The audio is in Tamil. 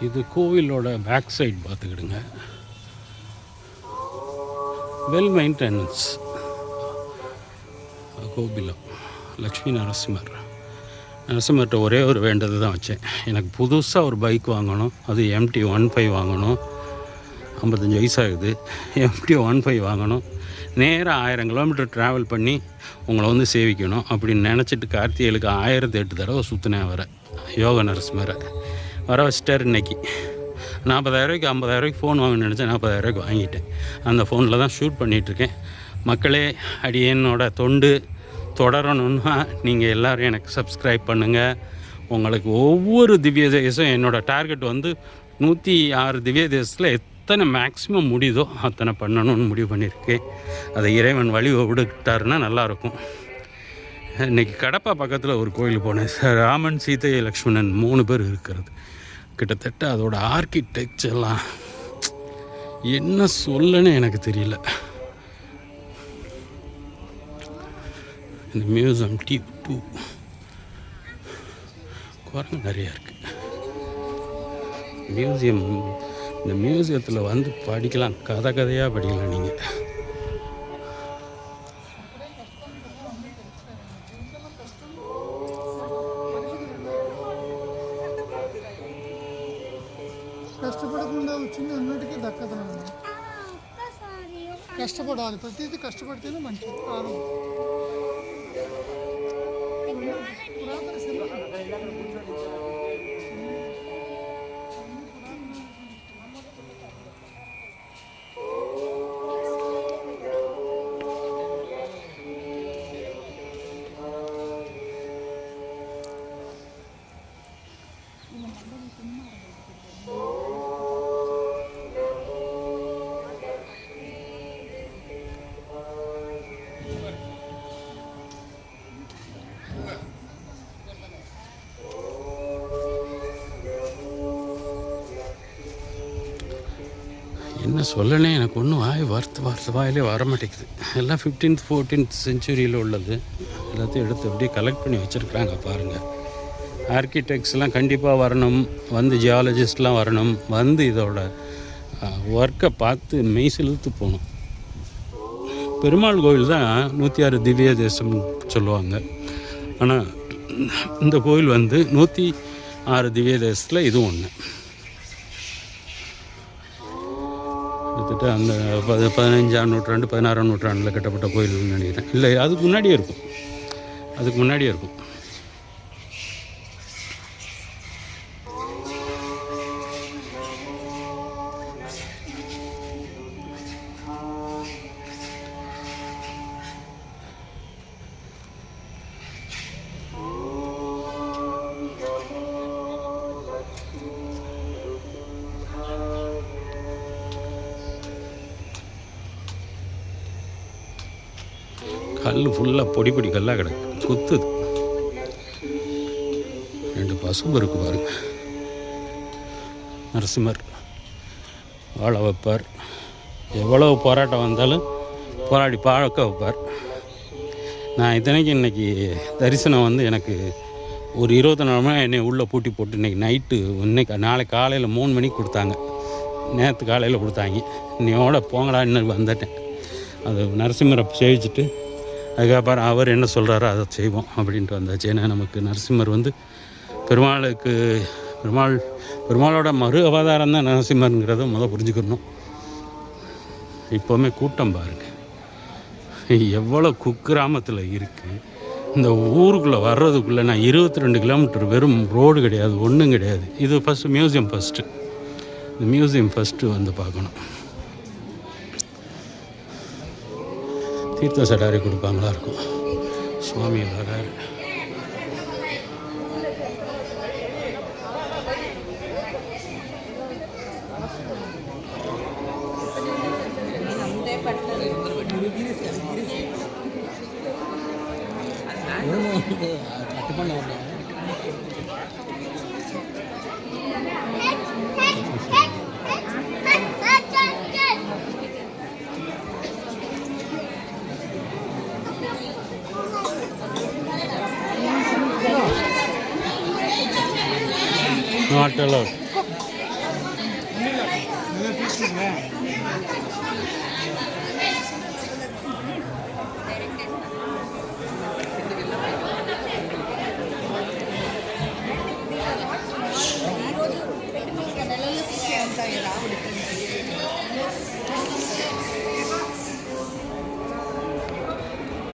இது கோவிலோட பேக் சைடு பார்த்துக்கிடுங்க. வெல் மெயின்டெனன்ஸ் கோபிலம். லக்ஷ்மி நரசிம்மர்கிட்ட ஒரே ஒரு வேண்டது தான் வச்சேன். எனக்கு புதுசாக ஒரு பைக் வாங்கணும். அது MT-15 வாங்கணும். 55 வயசாகுது. MT-15 வாங்கணும். நேராக 1000 கிலோமீட்டர் ட்ராவல் பண்ணி உங்களை வந்து சேவிக்கணும் அப்படின்னு நினச்சிட்டு கார்த்திகைகளுக்கு 1008 தடவை சுற்றினேன். யோக நரசிம்மரை வர வச்சிட்டார். இன்றைக்கி 40,000 50,000 ஃபோன் வாங்கணும்னு நினச்சேன். 40,000 வாங்கிட்டேன். அந்த ஃபோனில் தான் ஷூட் பண்ணிகிட்ருக்கேன். மக்களே, அடியேனோட தொண்டு தொடரணுன்னா நீங்கள் எல்லோரும் எனக்கு சப்ஸ்கிரைப் பண்ணுங்கள். உங்களுக்கு ஒவ்வொரு திவ்ய தேசம் என்னோடய டார்கெட் வந்து 106 திவ்ய தேசத்தில் எத்தனை மேக்ஸிமம் முடியுதோ அத்தனை பண்ணணும்னு முடிவு பண்ணியிருக்கேன். அதை இறைவன் வழி விட்டுட்டாருன்னா நல்லாயிருக்கும். இன்றைக்கி கடப்பா பக்கத்தில் ஒரு கோயில் போனேன். ராமன், சீதை, லக்ஷ்மணன் 3 பேர் இருக்கிறது. கிட்டத்தட்ட அதோட ஆர்கிடெக்சர்லாம் என்ன சொல்லன்னு எனக்கு தெரியல. இந்த மியூசியம் T2 குரங்கு நிறையா இருக்குது. இந்த மியூசியத்தில் வந்து படிக்கலாம், கதையாக படிக்கலாம். நீங்கள் కష్టపడకుండా వచ్చింది అన్నిటికీ దక్కదనమాట. కష్టపడాలి, ప్రతిదీ కష్టపడితేనే మంచిది. என்ன சொல்லனே எனக்கு ஒன்றும் வாயிலே வர மாட்டேங்குது. எல்லாம் 15th 14th செஞ்சுரியில் உள்ளது. எல்லாத்தையும் எடுத்து அப்படியே கலெக்ட் பண்ணி வச்சுருக்குறாங்க பாருங்கள். ஆர்கிடெக்ட்ஸ்லாம் கண்டிப்பாக வரணும், வந்து ஜியாலஜிஸ்ட்லாம் வரணும், வந்து இதோட ஒர்க்கை பார்த்து மெய் செலுத்து போகணும். பெருமாள் கோவில் தான் 106 திவ்ய தேசம் சொல்லுவாங்க. ஆனால் இந்த கோவில் வந்து 106 திவ்ய தேசத்தில் இதுவும் ஒன்று. கிட்டத்தட்ட அந்த 15ஆம் நூற்றாண்டு 16ஆம் நூற்றாண்டில் கட்டப்பட்ட கோயில்னு நினைக்கிறேன். இல்லை, அதுக்கு முன்னாடியே இருக்கும். கல் ஃபுல்லாக பொடி கல்லாக கிடக்கு, குத்துது. 2 பசும்பு இருக்கு பாருங்க. நரசிம்மர் வாழ வைப்பார். எவ்வளோ போராட்டம் வந்தாலும் போராடி பார்க்க வைப்பார். நான் இத்தனைக்கு இன்றைக்கி தரிசனம் வந்து எனக்கு ஒரு 24 மணி என்னை உள்ளே பூட்டி போட்டு இன்றைக்கி நாளைக்கு காலையில் 3 மணிக்கு கொடுத்தாங்க. நேற்று காலையில் கொடுத்தாங்க. இன்னையோட போங்கடா, இன்னும் வந்துட்டேன். அது நரசிம்மரை சேவிச்சுட்டு அதுக்கப்புறம் அவர் என்ன சொல்கிறாரோ அதை செய்வோம் அப்படின்ட்டு வந்தாச்சு. ஏன்னா நமக்கு நரசிம்மர் வந்து பெருமாளோட மறு அவதாரம் தான் நரசிம்மருங்கிறத புரிஞ்சுக்கணும். இப்போவுமே கூட்டம் பாருங்கள், எவ்வளோ குக்கிராமத்தில் இருக்குது. இந்த ஊருக்குள்ளே வர்றதுக்குள்ளே நான் 22 கிலோமீட்டர் வெறும் ரோடு கிடையாது, ஒன்றும் கிடையாது. இது மியூசியம் இந்த மியூசியம் வந்து பார்க்கணும். தீர்த்த சடாரி கொடுப்பாங்களா இருக்கும். சுவாமி வராரு. Not allowed. నెలలో తీసే అంత రావుడు